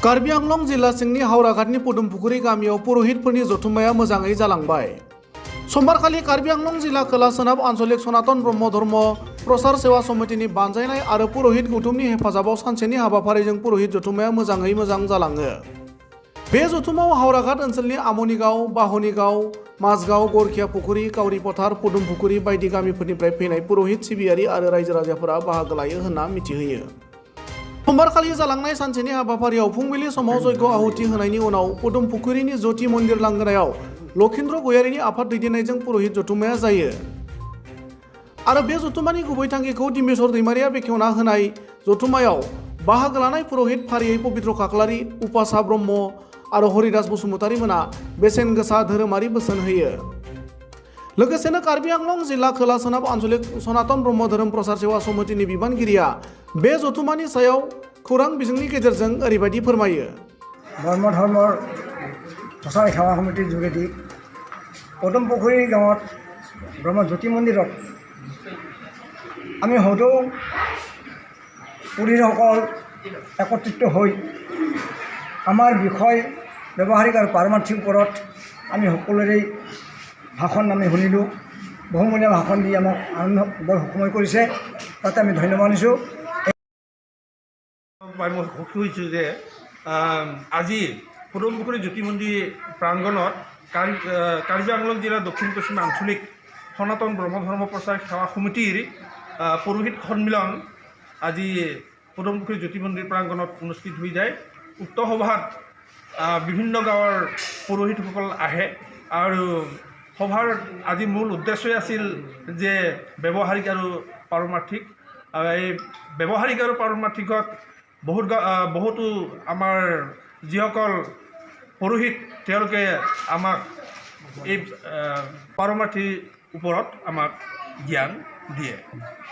कार्बी आंलं जिल्ला सिंनि हावराघाटनि पदुमपुखुरि गामियाव पुरहितफोरनि जथुम्माया मोजाङै जालांबाय। समबारखालि कार्बी आंलं जिल्ला खोला सोनाब आन्चलिक सनातन ब्रह्म धर्म प्रसार सेवा समितिनि बानजायनाय आरो पुरहित गौथुमनि हेफाजाबाव सानसेनि हाबाफारिजों पुरहित जथुम्माया मोजाङै मोजां जालाङो। बे जथुम्मायाव हावराघाट ओनसोलनि आमनिगाव, बाहनिगाव, माझगाव, गरखिया पुखुरि, काउरी पथार, पदुमपुखुरि बायदि गामिफोरनिफ्राय फैनाय पुरहित सिबियारि आरो रायजो राजाफोरा बाहागो लायो होनना मिथिहोयो। समबारखालि जालांनाय सानसेनि हाबाफारियाव फुंबिलि समाव जयग' आहुति होनायनि उनाव पदुमपुखुरिनि ज्योति मन्दिर लांगोनायाव लखिन्द्र गयारिनि आफाद दैदेननायजों पुरहित जथुम्माया जायो। आरो बे जथुम्मानि गुबै थांखिखौ दिमेश्वर दैमारिया बेखेवना होनाय जथुम्मायाव बाहागो लानाय पुरहित फारियै पबित्र खाख्लारि, उपासा ब्रह्म आरो हरिदास बसुमतारी मोना बेसेन गोसा धोरोमारि बोसोन होयो। लोगोसेनो कार्बी आंलं जिल्ला खोला सोनाब आन्चलिक सनातन ब्रह्म धोरोम प्रसार सेवा समितिनि बिबानगिरिया बे जथुम्मानि सायाव खौरां बिजोंनि गेजेरजों ओरैबायदि फोरमायो। ब्रह्म धर्মৰ प्रसार सेवा समितिৰ যোগেদি পদুমপুখুৰী গাঁৱত ব্ৰহ্ম জ্যোতি মন্দিৰত আমি হয়তো পুৰীসকল একত্ৰিত হৈ আমাৰ বিষয় ব্যৱহাৰিক আৰু পাৰমাৰ্থিক ওপৰত আমি সকলোৰে ভাষণ আমি শুনিলোঁ। বহুমূলীয়া ভাষণ দি আমাক আনন্দ বৰ সুখময় কৰিছে, তাতে আমি ধন্যবাদ দিছোঁ। মই সুখী হৈছোঁ যে আজি পদুমপুখুৰী জ্যোতি মন্দিৰ প্ৰাংগণত কাৰ্বি আংলং জিলাৰ দক্ষিণ পশ্চিম আঞ্চলিক সনাতন ব্ৰহ্ম ধৰ্ম প্ৰচাৰ সেৱা সমিতিৰ পুৰোহিত সন্মিলন আজি পদুমপুখুৰী জ্যোতি মন্দিৰ প্ৰাংগণত অনুষ্ঠিত হৈ যায়। উক্ত সভাত বিভিন্ন গাঁৱৰ পুৰোহিতসকল আহে আৰু সভাৰ আজি মূল উদ্দেশ্যই আছিল যে ব্যৱহাৰিক আৰু পাৰমাৰ্থিক। এই ব্যৱহাৰিক আৰু পাৰমাৰ্থিকত বহুতো আমাৰ যিসকল পুৰোহিত তেওঁলোকে আমাক এই পাৰমাৰ্থিৰ ওপৰত আমাক জ্ঞান দিয়ে।